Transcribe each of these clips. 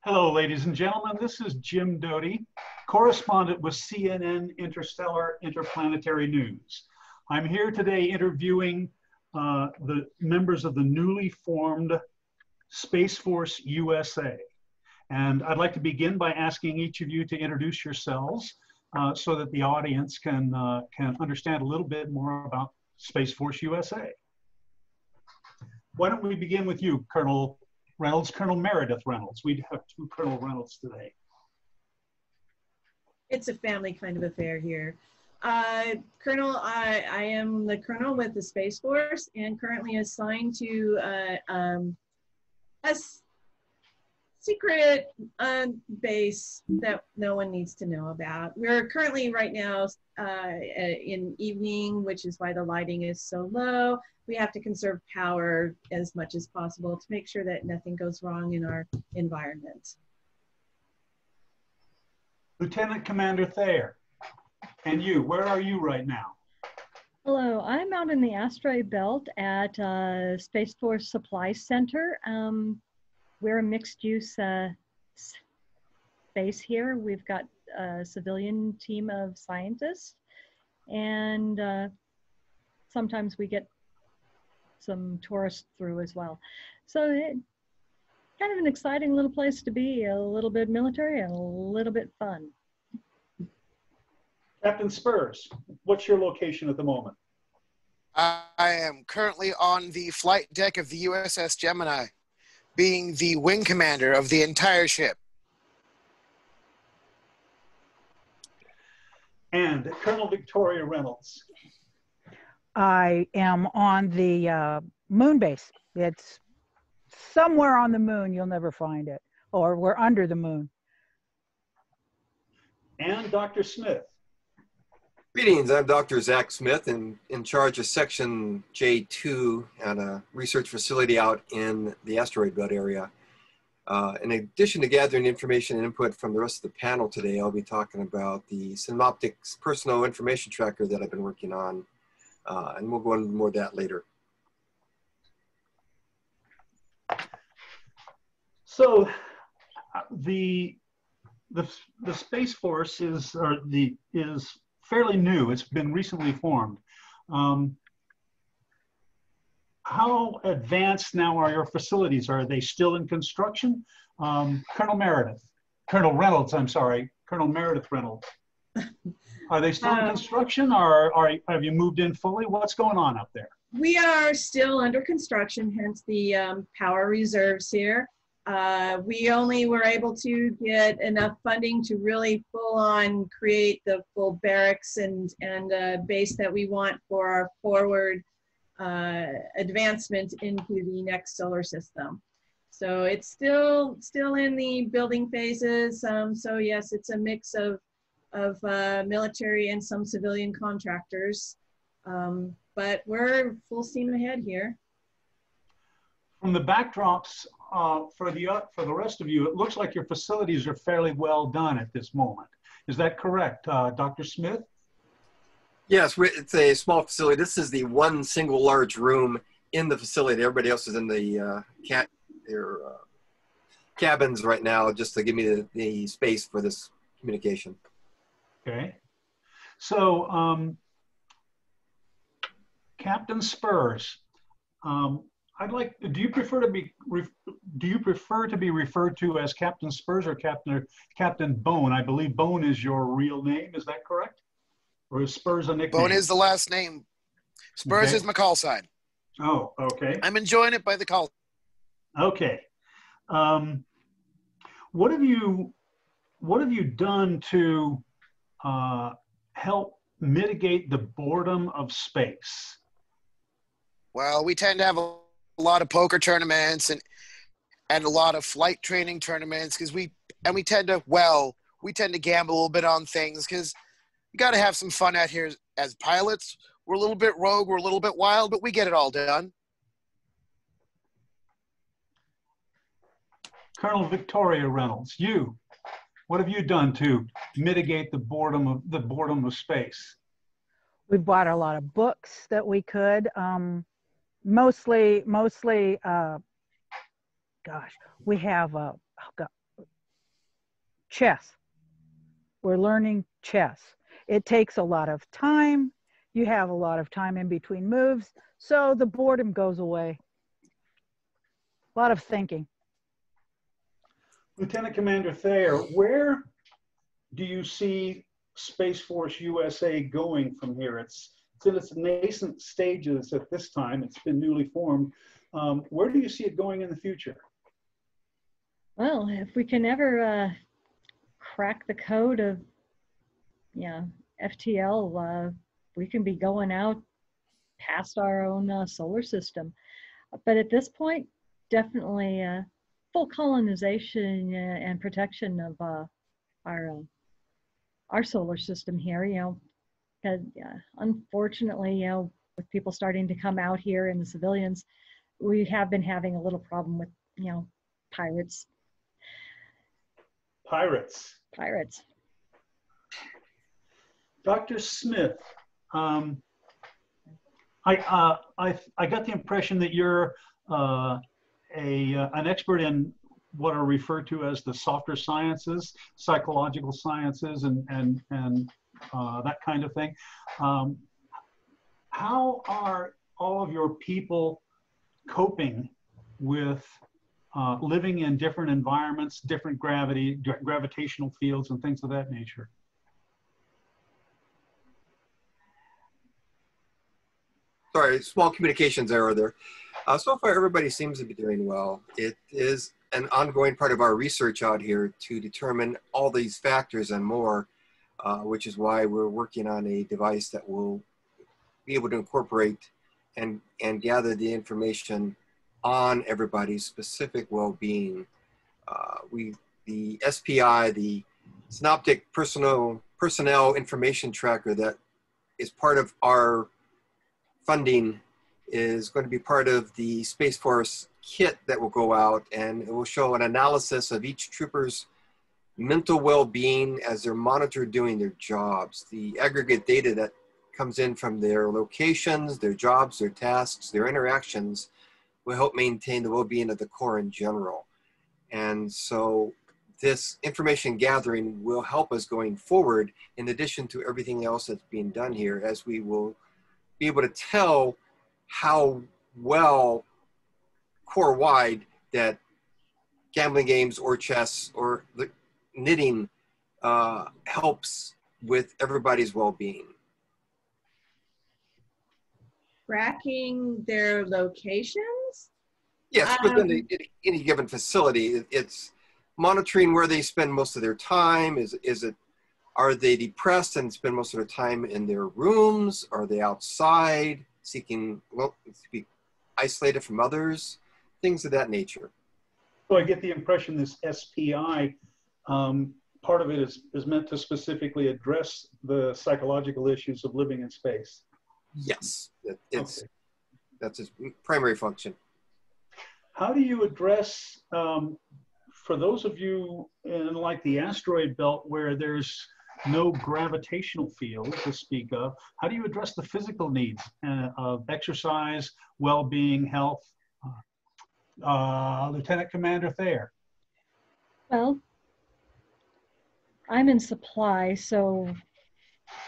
Hello, ladies and gentlemen. This is Jim Doty, correspondent with CNN Interstellar Interplanetary News. I'm here today interviewing the members of the newly formed Space Force USA. And I'd like to begin by asking each of you to introduce yourselves so that the audience can understand a little bit more about Space Force USA. Why don't we begin with you, Colonel Reynolds, Colonel Meredith Reynolds. We have two Colonel Reynolds today. It's a family kind of affair here. Colonel, I am the Colonel with the Space Force and currently assigned to a secret base that no one needs to know about. We're currently right now in evening, which is why the lighting is so low. We have to conserve power as much as possible to make sure that nothing goes wrong in our environment. Lieutenant Commander Thayer, and you, where are you right now? Hello, I'm out in the asteroid belt at Space Force Supply Center. We're a mixed-use space here. We've got a civilian team of scientists, and sometimes we get some tourists through as well. So kind of an exciting little place to be, a little bit military and a little bit fun. Captain Spurs, what's your location at the moment? I am currently on the flight deck of the USS Gemini, being the wing commander of the entire ship. And Colonel Victoria Reynolds. I am on the moon base. It's somewhere on the moon. You'll never find it. Or we're under the moon. And Dr. Smith. Greetings, I'm Dr. Zach Smith and in charge of Section J2 at a research facility out in the asteroid belt area. In addition to gathering information and input from the rest of the panel today, I'll be talking about the Synoptics personal information tracker that I've been working on. And we'll go into more of that later. So the Space Force is fairly new. It's been recently formed. How advanced now are your facilities? Are they still in construction? Colonel Reynolds, I'm sorry, Colonel Meredith Reynolds. Are they still in construction, or have you moved in fully? What's going on up there? We are still under construction, hence the power reserves here. We only were able to get enough funding to really full on create the full barracks and base that we want for our forward advancement into the next solar system. So it's still in the building phases. So yes, it's a mix of military and some civilian contractors, but we're full steam ahead here. From the backdrops for the rest of you, it looks like your facilities are fairly well done at this moment. Is that correct, Dr. Smith? Yes, it's a small facility. This is the one single large room in the facility. Everybody else is in the cabins right now, just to give me the space for this communication. Okay, so Captain Spurs, do you prefer to be referred to as Captain Spurs or Captain Bone? I believe Bone is your real name. Is that correct? Or is Spurs a nickname? Bone is the last name. Spurs is my call sign. Oh, okay. I'm enjoying it by the call. Okay. What have you done to help mitigate the boredom of space? Well, we tend to have a lot of poker tournaments and a lot of flight training tournaments because we tend to gamble a little bit on things because you got to have some fun out here as pilots. We're a little bit rogue, we're a little bit wild, but we get it all done. Colonel Victoria Reynolds, what have you done to mitigate the boredom of space? We bought a lot of books that we could. Mostly, gosh, we have chess. We're learning chess. It takes a lot of time. You have a lot of time in between moves, so the boredom goes away. A lot of thinking. Lieutenant Commander Thayer, where do you see Space Force USA going from here? It's in its nascent stages at this time. It's been newly formed. Where do you see it going in the future? Well, if we can ever crack the code of, FTL, we can be going out past our own solar system. But at this point, definitely full colonization and protection of our solar system here. Because unfortunately, with people starting to come out here and the civilians, we have been having a little problem with, pirates. Pirates. Dr. Smith, I got the impression that you're an expert in what are referred to as the softer sciences, psychological sciences, and that kind of thing. How are all of your people coping with living in different environments, different gravitational fields, and things of that nature? Sorry, small communications error there. So far, everybody seems to be doing well. It is an ongoing part of our research out here to determine all these factors and more, which is why we're working on a device that will be able to incorporate and gather the information on everybody's specific well-being. The SPI, the Synoptic Personnel Information Tracker that is part of our funding, is going to be part of the Space Force kit that will go out, and it will show an analysis of each trooper's mental well-being as they're monitored doing their jobs. The aggregate data that comes in from their locations, their jobs, their tasks, their interactions will help maintain the well-being of the Corps in general. And so this information gathering will help us going forward, in addition to everything else that's being done here, as we will be able to tell how well Corps-wide that gambling games or chess or the knitting helps with everybody's well-being. Tracking their locations? Yes, within any given facility, it's monitoring where they spend most of their time. Are they depressed and spend most of their time in their rooms? Are they outside seeking, to be isolated from others? Things of that nature. So I get the impression this SPI, part of it is meant to specifically address the psychological issues of living in space. Yes, that's its primary function. How do you address, for those of you in like the asteroid belt where there's no gravitational field to speak of, how do you address the physical needs of exercise, well-being, health? Lieutenant Commander Thayer. Well, I'm in supply, so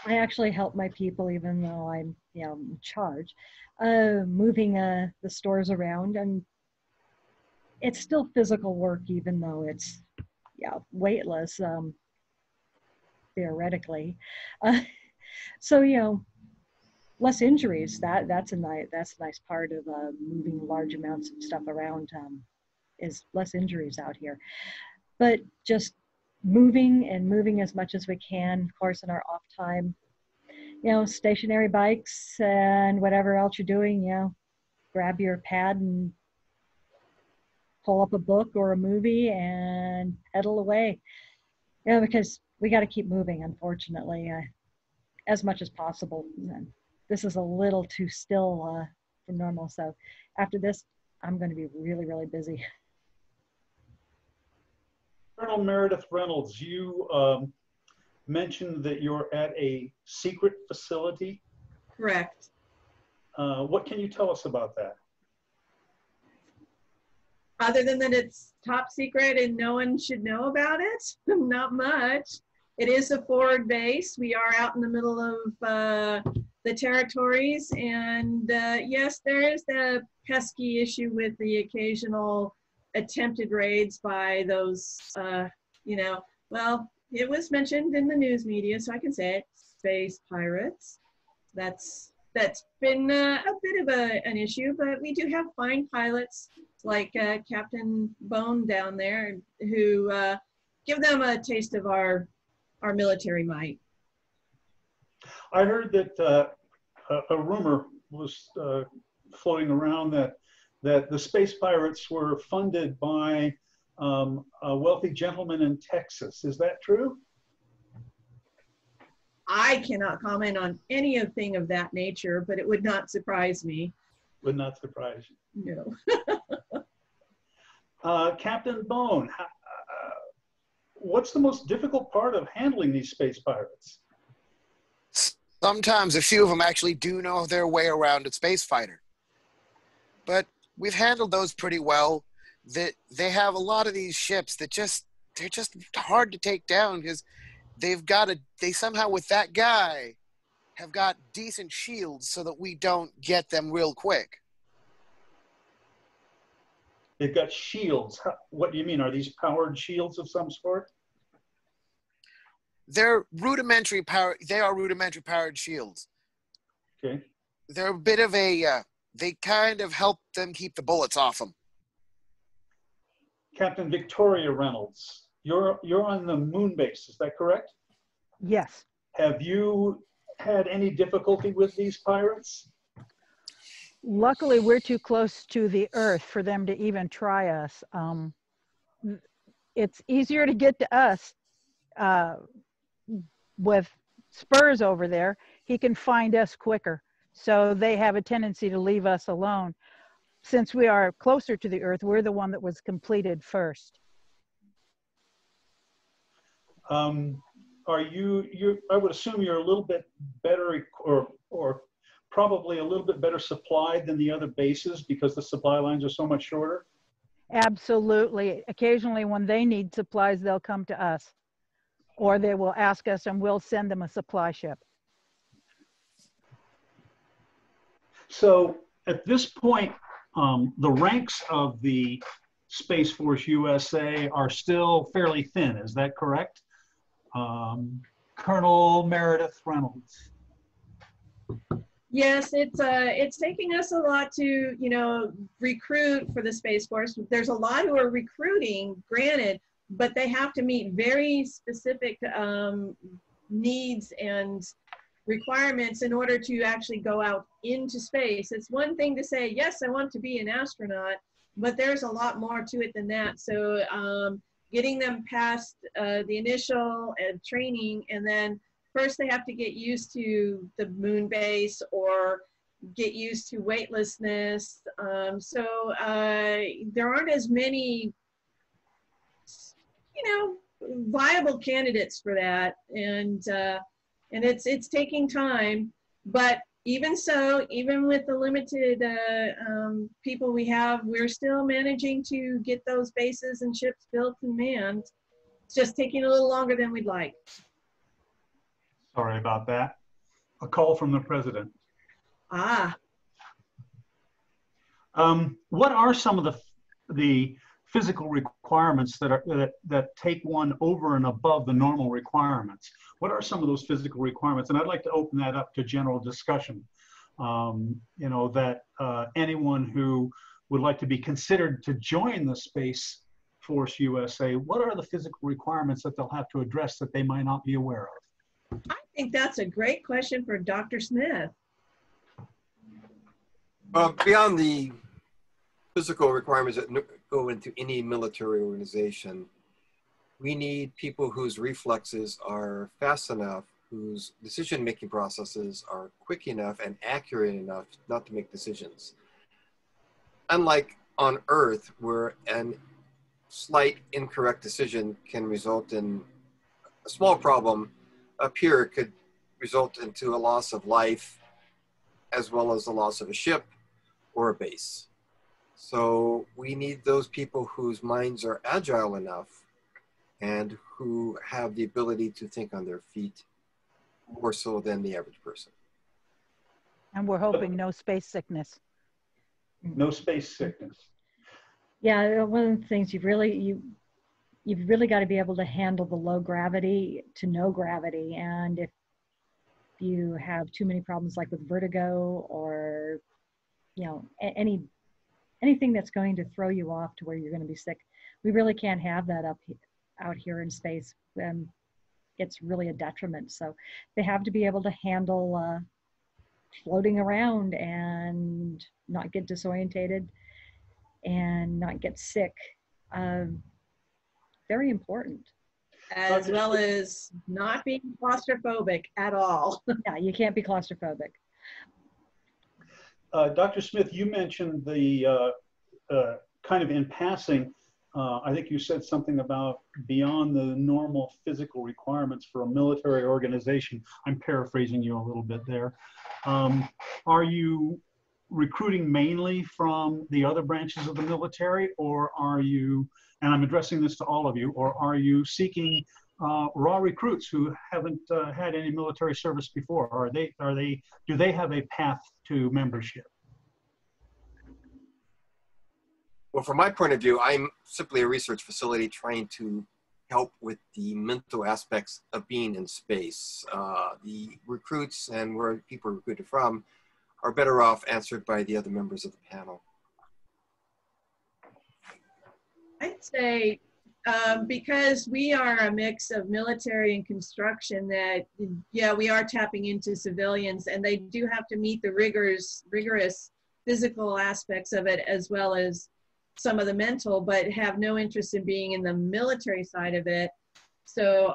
I actually help my people, even though I'm in charge, moving the stores around, and it's still physical work, even though it's weightless, theoretically. So less injuries. That's a nice part of moving large amounts of stuff around, is less injuries out here. But just moving as much as we can, of course, in our off time. Stationary bikes and whatever else you're doing. Grab your pad and pull up a book or a movie and pedal away. Because we got to keep moving, unfortunately, as much as possible. And this is a little too still for normal. So after this, I'm going to be really, really busy. Colonel Meredith Reynolds, you mentioned that you're at a secret facility. Correct. What can you tell us about that? Other than that it's top secret and no one should know about it? Not much. It is a forward base. We are out in the middle of the territories, and yes, there is the pesky issue with the occasional attempted raids by those, you know, well, it was mentioned in the news media, so I can say it, space pirates. That's been a bit of an issue, but we do have fine pilots like Captain Bone down there who give them a taste of our military might. I heard that a rumor was floating around that the space pirates were funded by a wealthy gentleman in Texas. Is that true? I cannot comment on anything of that nature, but it would not surprise me. Would not surprise you. No. Captain Bone, what's the most difficult part of handling these space pirates? Sometimes a few of them actually do know their way around a space fighter. But we've handled those pretty well. They have a lot of these ships that they're just hard to take down because they somehow with that guy have got decent shields so that we don't get them real quick. They've got shields. What do you mean? Are these powered shields of some sort? They're rudimentary power. They are rudimentary powered shields. Okay. They're a bit of a. They kind of help them keep the bullets off them. Captain Victoria Reynolds, you're on the moon base. Is that correct? Yes. Have you had any difficulty with these pirates? Luckily, we're too close to the Earth for them to even try us. It's easier to get to us with Spurs over there. He can find us quicker. So they have a tendency to leave us alone. Since we are closer to the Earth, we're the one that was completed first. Are you? I would assume you're a little bit better, or probably a little bit better supplied than the other bases because the supply lines are so much shorter. Absolutely. Occasionally, when they need supplies, they'll come to us, or they will ask us, and we'll send them a supply ship. So at this point, the ranks of the Space Force USA are still fairly thin. Is that correct? Colonel Meredith Reynolds. Yes, it's taking us a lot to, you know, recruit for the Space Force. There's a lot who are recruiting, granted, but they have to meet very specific needs and requirements in order to actually go out into space. It's one thing to say, yes, I want to be an astronaut, but there's a lot more to it than that. So getting them past the initial training, and then first they have to get used to the moon base or get used to weightlessness. So there aren't as many, you know, viable candidates for that. And it's taking time, but even so, even with the limited people we have, we're still managing to get those bases and ships built and manned. It's just taking a little longer than we'd like. Sorry about that. A call from the president. Ah. What are some of the physical requirements that take one over and above the normal requirements? What are some of those physical requirements? And I'd like to open that up to general discussion. You know, that anyone who would like to be considered to join the Space Force USA, what are the physical requirements that they'll have to address that they might not be aware of? I think that's a great question for Dr. Smith. Beyond the physical requirements that go into any military organization, we need people whose reflexes are fast enough, whose decision-making processes are quick enough and accurate enough not to make decisions. Unlike on Earth, where a slight incorrect decision can result in a small problem, up here it could result into a loss of life as well as the loss of a ship or a base. So we need those people whose minds are agile enough and who have the ability to think on their feet more so than the average person. And we're hoping no space sickness. No space sickness. Yeah, one of the things you've really got to be able to handle the low gravity to no gravity. And if you have too many problems like with vertigo or, you know, anything that's going to throw you off to where you're going to be sick, we really can't have that out here in space. It's really a detriment. So they have to be able to handle floating around and not get disorientated and not get sick. Very important. As well as not being claustrophobic at all. Yeah, you can't be claustrophobic. Dr. Smith, you mentioned the kind of in passing, I think you said something about beyond the normal physical requirements for a military organization. I'm paraphrasing you a little bit there. Are you recruiting mainly from the other branches of the military, or are you, and I'm addressing this to all of you, or are you seeking raw recruits who haven't had any military service before? Do they have a path to membership? Well, from my point of view, I'm simply a research facility trying to help with the mental aspects of being in space. The recruits and where people are recruited from are better off answered by the other members of the panel. I'd say because we are a mix of military and construction that, yeah, we are tapping into civilians, and they do have to meet the rigorous physical aspects of it as well as some of the mental, but have no interest in being in the military side of it. So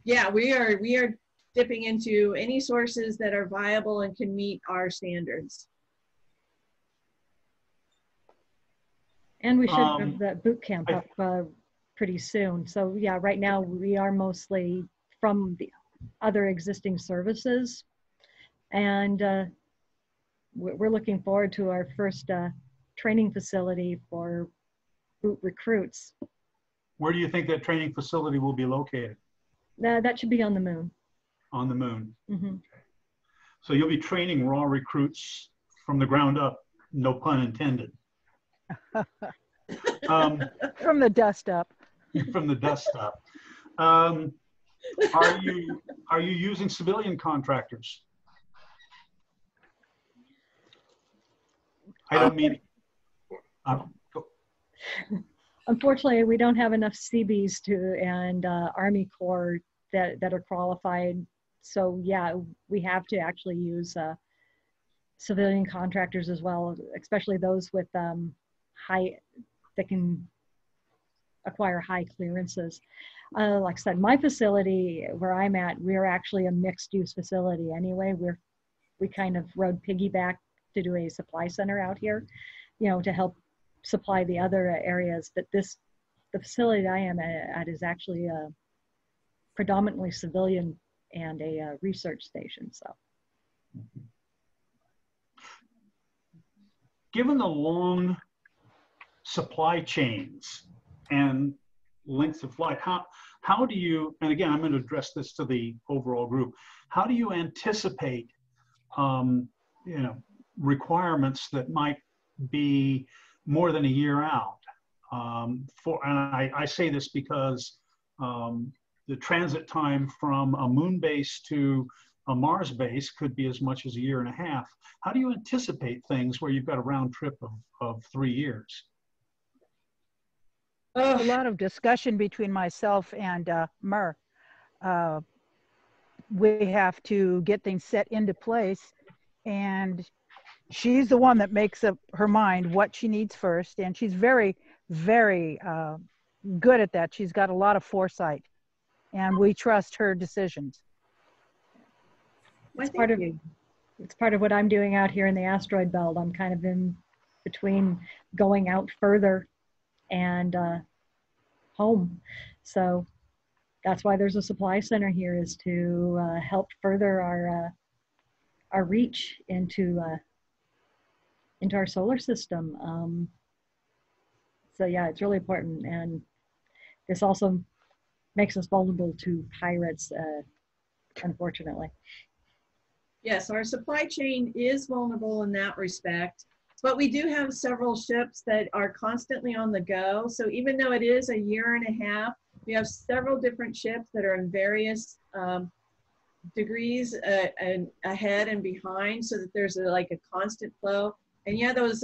yeah, we are dipping into any sources that are viable and can meet our standards. And we should have that boot camp up pretty soon. So yeah, right now we are mostly from the other existing services, and we're looking forward to our first training facility for boot recruits. Where do you think that training facility will be located? That should be on the moon. On the moon. Mm-hmm. Okay. So you'll be training raw recruits from the ground up, no pun intended. From the dust up. From the dust up. Are you using civilian contractors? I don't mean. Unfortunately, we don't have enough CBs and Army Corps that are qualified. So yeah, we have to actually use civilian contractors as well, especially those with that can acquire high clearances. Like I said, my facility where I'm at, we're actually a mixed use facility anyway. We kind of rode piggyback to do a supply center out here, you know, to help supply the other areas. But the facility that I am at is actually a predominantly civilian and a research station. So, given the long supply chains and lengths of flight, how do you, and again, I'm going to address this to the overall group, how do you anticipate requirements that might be more than a year out? And I say this because the transit time from a moon base to a Mars base could be as much as a year and a half. How do you anticipate things where you've got a round trip of 3 years? There's a lot of discussion between myself and Mer. We have to get things set into place, and she's the one that makes up her mind what she needs first, and she's very, very good at that. She's got a lot of foresight, and we trust her decisions. It's part of what I'm doing out here in the asteroid belt. I'm kind of in between going out further and home. So that's why there's a supply center here, is to help further our reach into into our solar system. So yeah, it's really important. And this also makes us vulnerable to pirates, unfortunately. Yes, our supply chain is vulnerable in that respect, but we do have several ships that are constantly on the go. So even though it is a year and a half, we have several different ships that are in various degrees and ahead and behind, so that there's like a constant flow. And yeah, those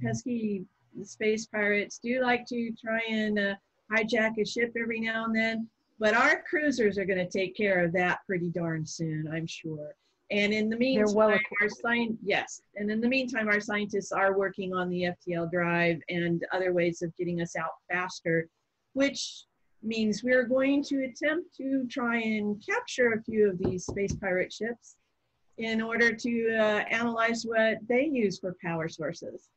pesky space pirates do like to try and hijack a ship every now and then, but our cruisers are going to take care of that pretty darn soon, I'm sure. And in the meantime, in the meantime, our scientists are working on the FTL drive and other ways of getting us out faster, which means we're going to attempt to try and capture a few of these space pirate ships in order to analyze what they use for power sources.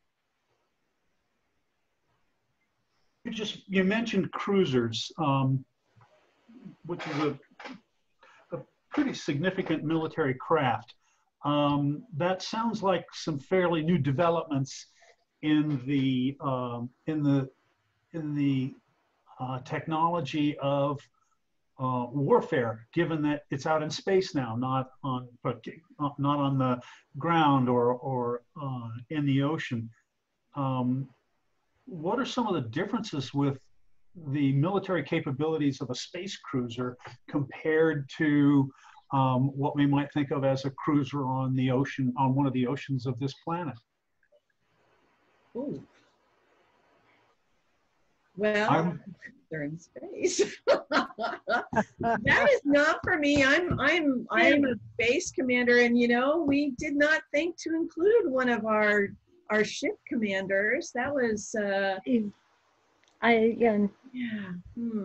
You mentioned cruisers, which is a pretty significant military craft. That sounds like some fairly new developments in the technology of warfare, given that it's out in space now, not on the ground or in the ocean. What are some of the differences with the military capabilities of a space cruiser compared to what we might think of as a cruiser on the ocean, on one of the oceans of this planet? Ooh. Well, they're in space. That is not for me. I'm a base commander, and you know, we did not think to include one of our ship commanders. That was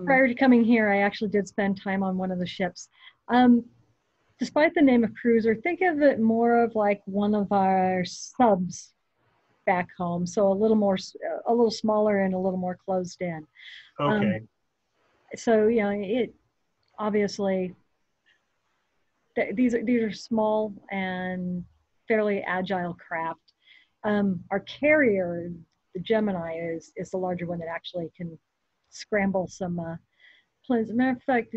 prior to coming here, I actually did spend time on one of the ships. Despite the name of cruiser, think of it more of like one of our subs back home. So a little smaller and a little more closed in. Okay. So, you know, it obviously, these are small and fairly agile craft. Our carrier, the Gemini, is the larger one that actually can scramble some planes. As a matter of fact,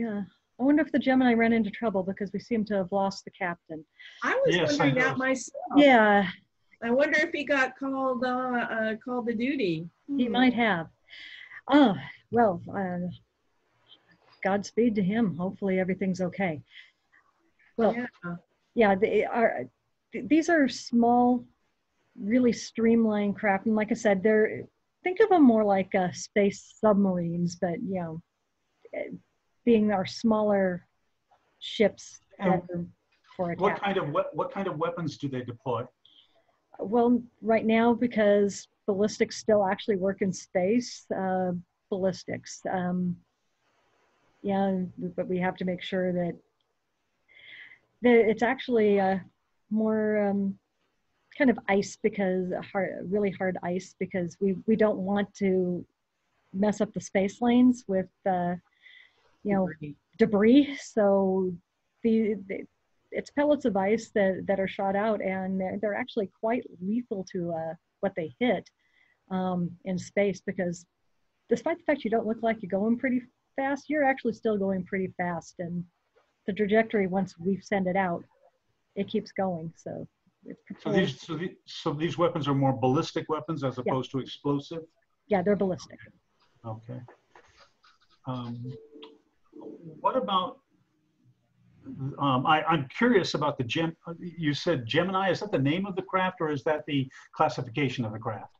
I wonder if the Gemini ran into trouble because we seem to have lost the captain. I was wondering that myself. Yeah. I wonder if he got called to duty. He might have. Oh, well, Godspeed to him. Hopefully everything's okay. Well, yeah, these are small, really streamlined craft. And like I said, think of them more like space submarines, but, you know, being our smaller ships for attack. What kind of weapons do they deploy? Well, right now, because ballistics still actually work in space, ballistics. Yeah, but we have to make sure that it's actually more kind of ice, because really hard ice, because we don't want to mess up the space lanes with debris. So it's pellets of ice that are shot out, and they're actually quite lethal to what they hit in space, because despite the fact you don't look like you're going pretty fast, you're actually still going pretty fast, and the trajectory, once we send it out, it keeps going. So these weapons are more ballistic weapons as opposed to explosive? Yeah, they're ballistic. Okay. What about I'm curious about you said Gemini. Is that the name of the craft, or is that the classification of the craft?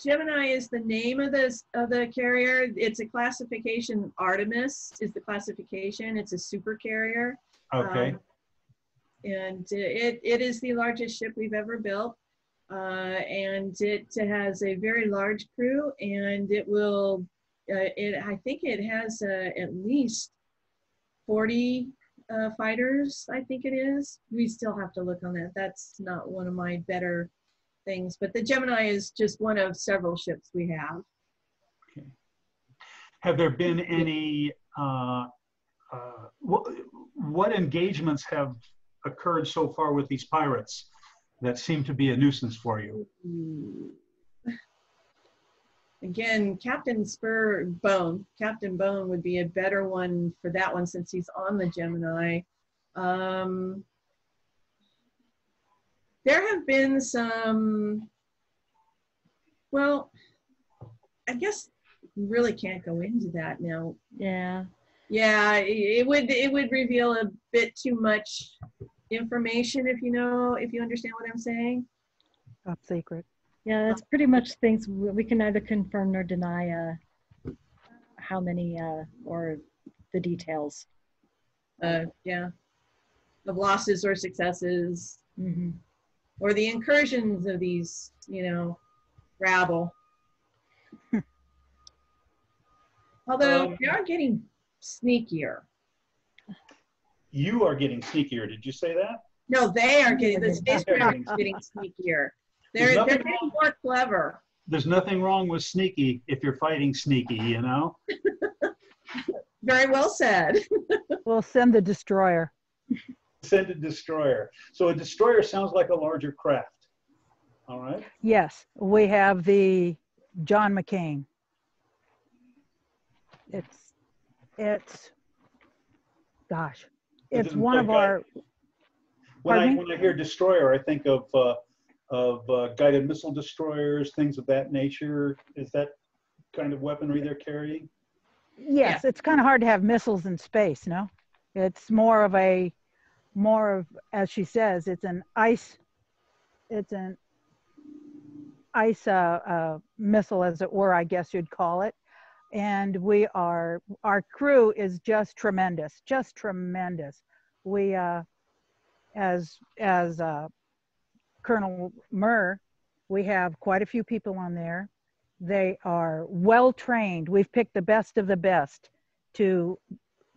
Gemini is the name of the carrier. It's a classification. Artemis is the classification. It's a super carrier. Okay. And it is the largest ship we've ever built. And it has a very large crew, and it will, I think it has at least 40 fighters, I think it is. We still have to look on that. That's not one of my better things, but the Gemini is just one of several ships we have. Okay. Have there been any, what engagements have occurred so far with these pirates? that seem to be a nuisance for you? Again, Captain Bone would be a better one for that one since he's on the Gemini. There have been some, well, I guess really can't go into that now. Yeah. Yeah, it would reveal a bit too much information if you understand what I'm saying. Top secret. Yeah, that's pretty much things we can neither confirm nor deny how many or the details. Yeah, of losses or successes, Mm-hmm. or the incursions of these, rabble. Although they are getting sneakier. You are getting sneakier. Did you say that? No, they are getting, the spacecraft is getting sneakier. They're getting more clever. There's nothing wrong with sneaky if you're fighting sneaky, Very well said. We'll send the destroyer. Send a destroyer. So a destroyer sounds like a larger craft. All right. Yes, we have the John McCain. Gosh, it's one of our. When I hear destroyer, I think of guided missile destroyers, things of that nature. Is that kind of weaponry they're carrying? Yes, it's kind of hard to have missiles in space, no? It's more of, as she says, it's an ice missile, as it were, I guess you'd call it. And our crew is just tremendous. We, as Colonel Murr, we have quite a few people on there. They are well trained. We've picked the best of the best to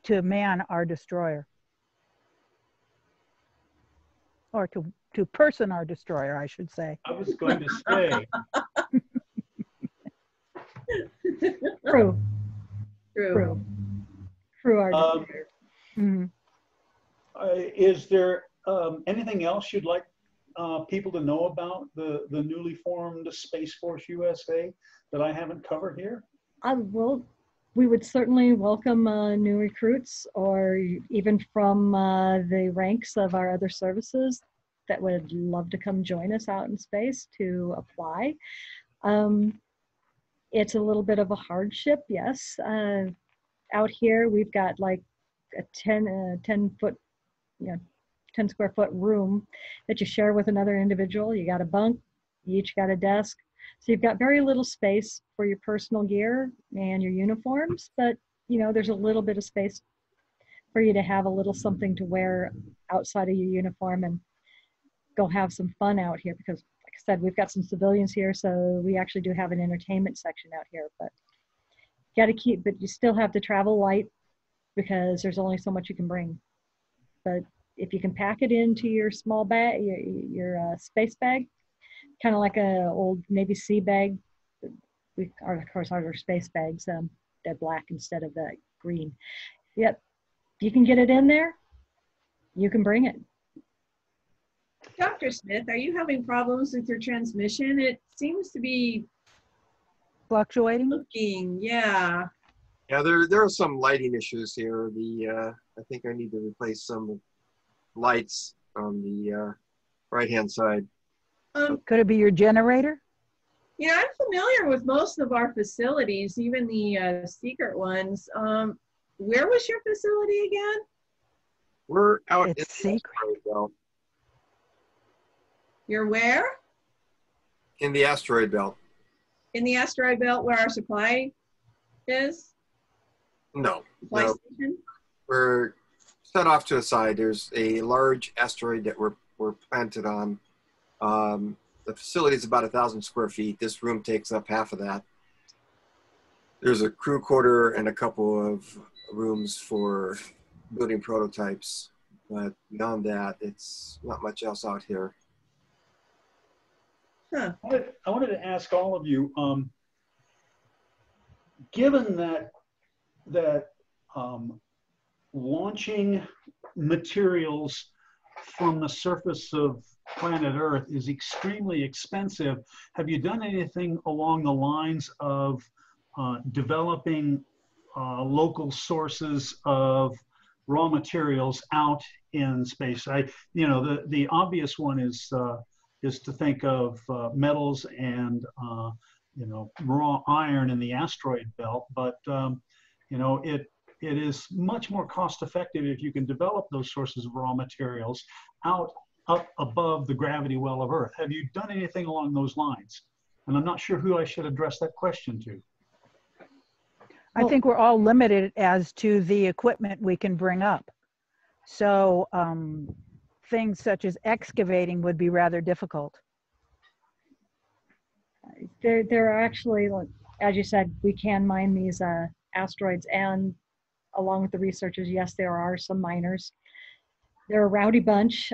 man our destroyer, or to person our destroyer, I should say. I was going to say. True. Our destroyer. Mm-hmm. Is there anything else you'd like people to know about the newly formed Space Force USA that I haven't covered here? Well, we would certainly welcome new recruits, or even from the ranks of our other services that would love to come join us out in space to apply. It's a little bit of a hardship, yes. Out here, we've got like a 10 square foot room that you share with another individual. You got a bunk, you each got a desk. So you've got very little space for your personal gear and your uniforms, but there's a little bit of space for you to have a little something to wear outside of your uniform and go have some fun out here, because like I said, we've got some civilians here, so we actually do have an entertainment section out here, but you still have to travel light because there's only so much you can bring. But if you can pack it into your small bag, your space bag, kind of like a old Navy sea bag. Of course, our space bags, they're black instead of the green. Yep, if you can get it in there, you can bring it. Dr. Smith, are you having problems with your transmission? It seems to be Fluctuating? looking, yeah. Yeah, there are some lighting issues here. I think I need to replace some lights on the right-hand side. Could it be your generator? Yeah, I'm familiar with most of our facilities, even the secret ones. Where was your facility again? We're out in It's the secret. asteroid belt. You're where? In the asteroid belt. In the asteroid belt where our supply is? No, Supply no. station? We're set off to the side. There's a large asteroid that we're planted on. The facility is about 1,000 square feet. This room takes up half of that. There's a crew quarter and a couple of rooms for building prototypes. But beyond that, it's not much else out here. Huh. I wanted to ask all of you, given that launching materials from the surface of planet Earth is extremely expensive. Have you done anything along the lines of developing local sources of raw materials out in space? The obvious one is to think of metals and raw iron in the asteroid belt, but it is much more cost effective if you can develop those sources of raw materials up above the gravity well of Earth. Have you done anything along those lines? And I'm not sure who I should address that question to. I think we're all limited as to the equipment we can bring up. So things such as excavating would be rather difficult. There are actually, as you said, we can mine these asteroids, and along with the researchers, yes, there are some miners. They're a rowdy bunch.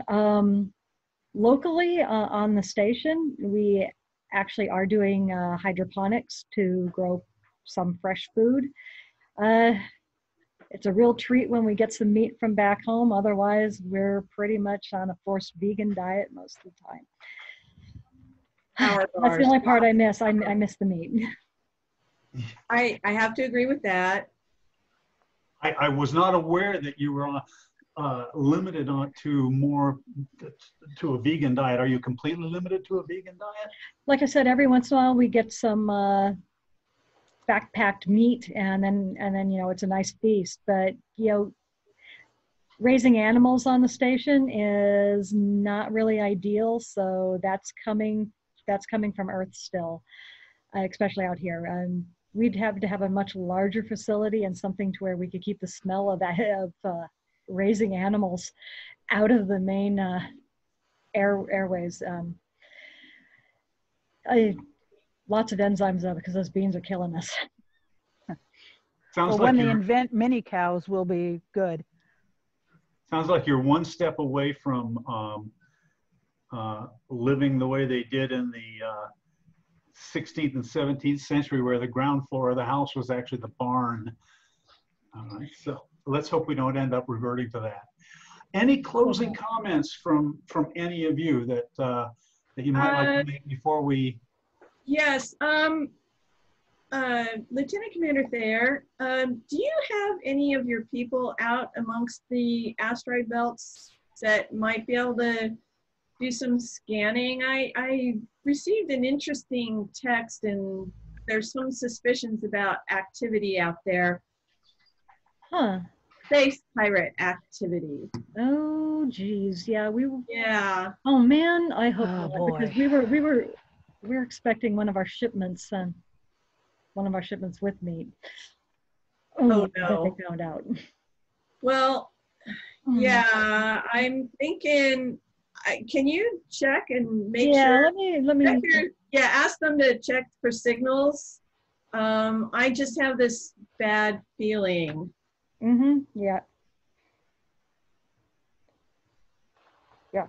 Locally on the station, we actually are doing hydroponics to grow some fresh food. It's a real treat when we get some meat from back home. Otherwise, we're pretty much on a forced vegan diet most of the time. That's the only part I miss. I miss the meat. I have to agree with that. I was not aware that you were limited to a vegan diet. Are you completely limited to a vegan diet? Like I said, every once in a while we get some backpacked meat, and then it's a nice feast. But raising animals on the station is not really ideal, so that's coming from Earth still, especially out here. And we'd have to have a much larger facility and something to where we could keep the smell of raising animals out of the main airways. Lots of enzymes though, because those beans are killing us. When they invent mini cows, will be good. Sounds like you're one step away from living the way they did in the 16th and 17th century, where the ground floor of the house was actually the barn. So let's hope we don't end up reverting to that. Any closing comments from any of you that you might like to make before we? Yes, Lieutenant Commander Thayer, do you have any of your people out amongst the asteroid belts that might be able to do some scanning? I received an interesting text, and there's some suspicions about activity out there. Huh. Space pirate activity. Oh geez, yeah, yeah. Oh man, I hope not, boy. because we were expecting one of our shipments with meat. Oh no. They found out. Well, yeah, I'm thinking. Can you check and make sure? Let me. Ask them to check for signals. I just have this bad feeling. Yeah. Yeah.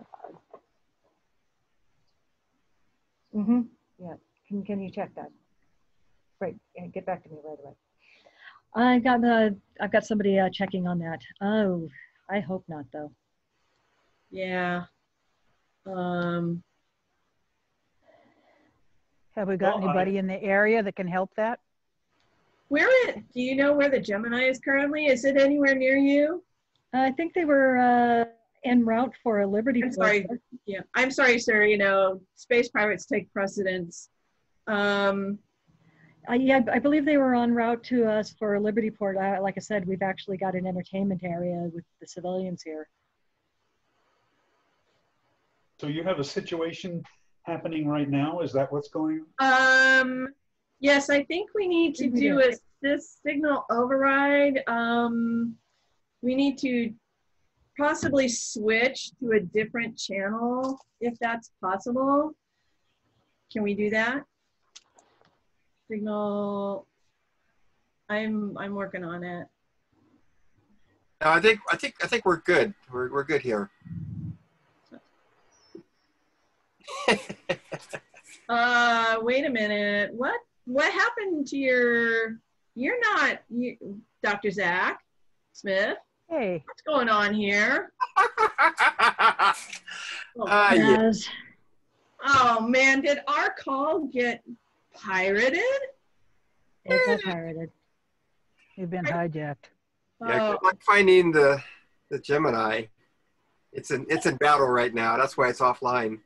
Yeah. Can you check that? Great. And get back to me right away. I've got somebody checking on that. Oh, I hope not though. Yeah. Have we got anybody in the area that can help that? Do you know where the Gemini is currently? Is it anywhere near you? I think they were en route for a Liberty. I'm sorry. Yeah, I'm sorry, sir. Space pirates take precedence. Yeah, I believe they were en route to us for Libertyport. Like I said, we've actually got an entertainment area with the civilians here. So you have a situation happening right now? Is that what's going on? Yes, I think we need to do this signal override. We need to possibly switch to a different channel if that's possible. Can we do that? Signal. I'm working on it. No, I think we're good. We're good here. Wait a minute. What happened to you're not Dr. Zach Smith? Hey, What's going on here? Yeah. Yes. Oh man, did our call get pirated? It got pirated. you've been hijacked. Yeah, Oh, good luck finding the Gemini. It's in battle right now. That's why it's offline.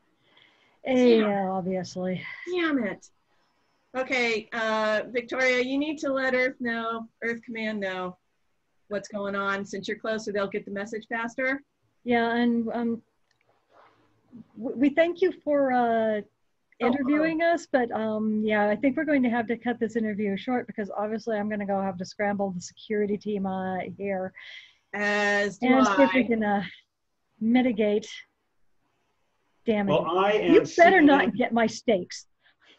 Yeah, obviously. damn it. Okay, Victoria, you need to let Earth Command know what's going on. Since you're closer, they'll get the message faster. Yeah, and we thank you for interviewing us, but yeah, I think we're going to have to cut this interview short because obviously I'm going to go have to scramble the security team here As do and see if we I. can mitigate damage. Well, I am You better CNN not get my stakes.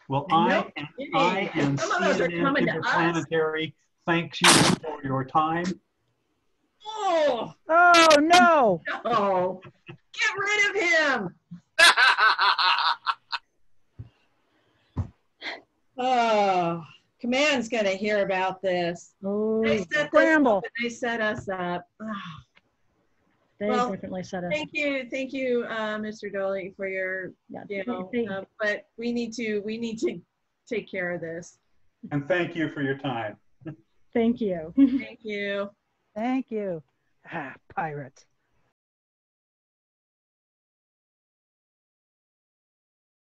Well, I I and Some of those are CNN coming to us. Interplanetary thanks you for your time. Oh, Oh, no. no. Get rid of him. Oh, Command's going to hear about this. Oh, They set this Scramble. up and they set us up. Oh, they well, definitely said us. thank you, Mr. Doty, for your, Yeah, but we need to take care of this. And thank you for your time. thank you. Thank you. Thank you. Ah, pirates.